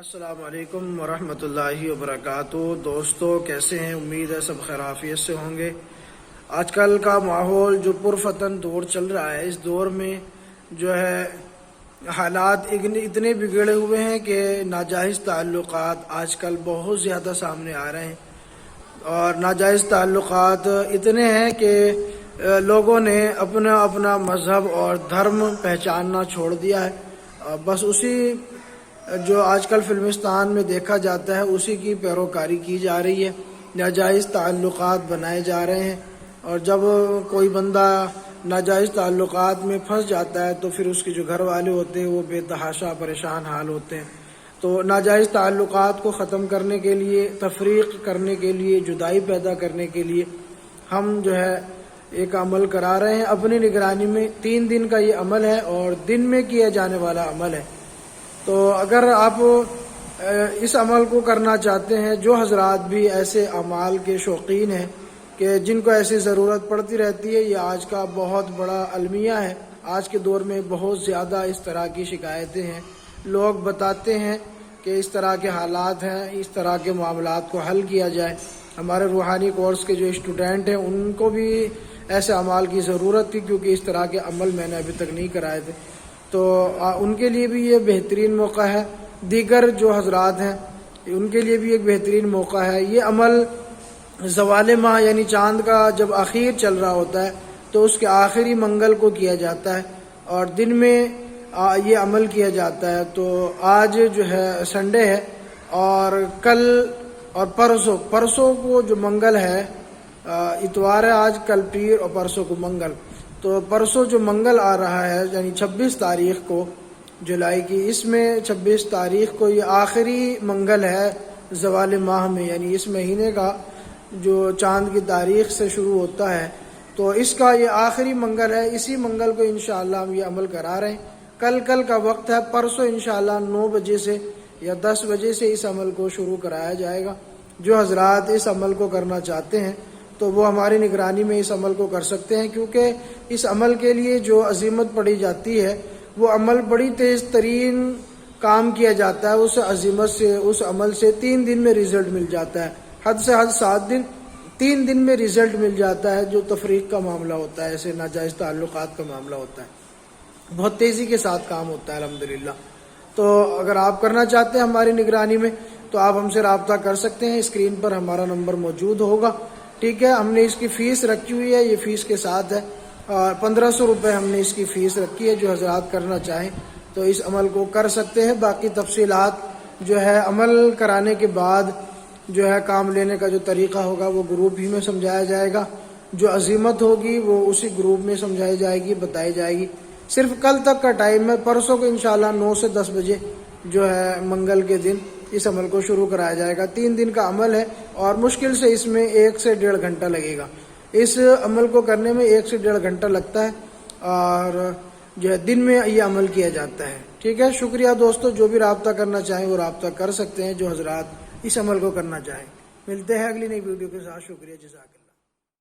السلام علیکم ورحمۃ اللہ وبرکاتہ۔ دوستو کیسے ہیں؟ امید ہے سب خیریت سے ہوں گے۔ آج کل کا ماحول جو پرفتن دور چل رہا ہے، اس دور میں جو ہے حالات اتنے بگڑے ہوئے ہیں کہ ناجائز تعلقات آج کل بہت زیادہ سامنے آ رہے ہیں، اور ناجائز تعلقات اتنے ہیں کہ لوگوں نے اپنا اپنا مذہب اور دھرم پہچاننا چھوڑ دیا ہے۔ بس اسی جو آج کل فلمستان میں دیکھا جاتا ہے اسی کی پیروکاری کی جا رہی ہے، ناجائز تعلقات بنائے جا رہے ہیں، اور جب کوئی بندہ ناجائز تعلقات میں پھنس جاتا ہے تو پھر اس کے جو گھر والے ہوتے ہیں وہ بے تحاشا پریشان حال ہوتے ہیں۔ تو ناجائز تعلقات کو ختم کرنے کے لیے، تفریق کرنے کے لیے، جدائی پیدا کرنے کے لیے ہم جو ہے ایک عمل کرا رہے ہیں اپنی نگرانی میں۔ 3 دن کا یہ عمل ہے اور دن میں کیا جانے والا عمل ہے۔ تو اگر آپ اس عمل کو کرنا چاہتے ہیں، جو حضرات بھی ایسے اعمال کے شوقین ہیں کہ جن کو ایسی ضرورت پڑتی رہتی ہے، یہ آج کا بہت بڑا المیہ ہے۔ آج کے دور میں بہت زیادہ اس طرح کی شکایتیں ہیں، لوگ بتاتے ہیں کہ اس طرح کے حالات ہیں، اس طرح کے معاملات کو حل کیا جائے۔ ہمارے روحانی کورس کے جو اسٹوڈنٹ ہیں ان کو بھی ایسے اعمال کی ضرورت تھی، کیونکہ اس طرح کے عمل میں نے ابھی تک نہیں کرائے تھے، تو ان کے لیے بھی یہ بہترین موقع ہے۔ دیگر جو حضرات ہیں ان کے لیے بھی ایک بہترین موقع ہے۔ یہ عمل زوال ماہ یعنی چاند کا جب آخر چل رہا ہوتا ہے تو اس کے آخری منگل کو کیا جاتا ہے، اور دن میں یہ عمل کیا جاتا ہے۔ تو آج جو ہے سنڈے ہے، اور کل اور پرسوں کو جو منگل ہے، اتوار ہے آج، کل پیر اور پرسوں کو منگل۔ تو پرسوں جو منگل آ رہا ہے یعنی 26 تاریخ کو جولائی کی، اس میں 26 تاریخ کو یہ آخری منگل ہے زوال ماہ میں، یعنی اس مہینے کا جو چاند کی تاریخ سے شروع ہوتا ہے تو اس کا یہ آخری منگل ہے۔ اسی منگل کو انشاءاللہ ہم یہ عمل کرا رہے ہیں۔ کل کا وقت ہے، پرسوں انشاءاللہ 9 بجے سے یا 10 بجے سے اس عمل کو شروع کرایا جائے گا۔ جو حضرات اس عمل کو کرنا چاہتے ہیں تو وہ ہماری نگرانی میں اس عمل کو کر سکتے ہیں، کیونکہ اس عمل کے لیے جو عزیمت پڑی جاتی ہے وہ عمل بڑی تیز ترین کام کیا جاتا ہے۔ اس عزیمت سے، اس عمل سے 3 دن میں رزلٹ مل جاتا ہے، حد سے حد 7 دن، 3 دن میں رزلٹ مل جاتا ہے۔ جو تفریق کا معاملہ ہوتا ہے، ایسے ناجائز تعلقات کا معاملہ ہوتا ہے، بہت تیزی کے ساتھ کام ہوتا ہے الحمدللہ۔ تو اگر آپ کرنا چاہتے ہیں ہماری نگرانی میں تو آپ ہم سے رابطہ کر سکتے ہیں، اسکرین پر ہمارا نمبر موجود ہوگا، ٹھیک ہے۔ ہم نے اس کی فیس رکھی ہوئی ہے، یہ فیس کے ساتھ ہے، اور 1500 روپے ہم نے اس کی فیس رکھی ہے۔ جو حضرات کرنا چاہیں تو اس عمل کو کر سکتے ہیں۔ باقی تفصیلات جو ہے عمل کرانے کے بعد جو ہے کام لینے کا جو طریقہ ہوگا وہ گروپ ہی میں سمجھایا جائے گا، جو عزیمت ہوگی وہ اسی گروپ میں سمجھائی جائے گی، بتائی جائے گی۔ صرف کل تک کا ٹائم ہے، پرسوں کو انشاءاللہ 9 سے 10 بجے جو ہے منگل کے دن اس عمل کو شروع کرایا جائے گا۔ 3 دن کا عمل ہے، اور مشکل سے اس میں 1 سے 1.5 گھنٹہ لگے گا۔ اس عمل کو کرنے میں 1 سے 1.5 گھنٹہ لگتا ہے، اور جو ہے دن میں یہ عمل کیا جاتا ہے، ٹھیک ہے۔ شکریہ دوستو، جو بھی رابطہ کرنا چاہیں وہ رابطہ کر سکتے ہیں، جو حضرات اس عمل کو کرنا چاہیں۔ ملتے ہیں اگلی نئی ویڈیو کے ساتھ۔ شکریہ، جزاک اللہ۔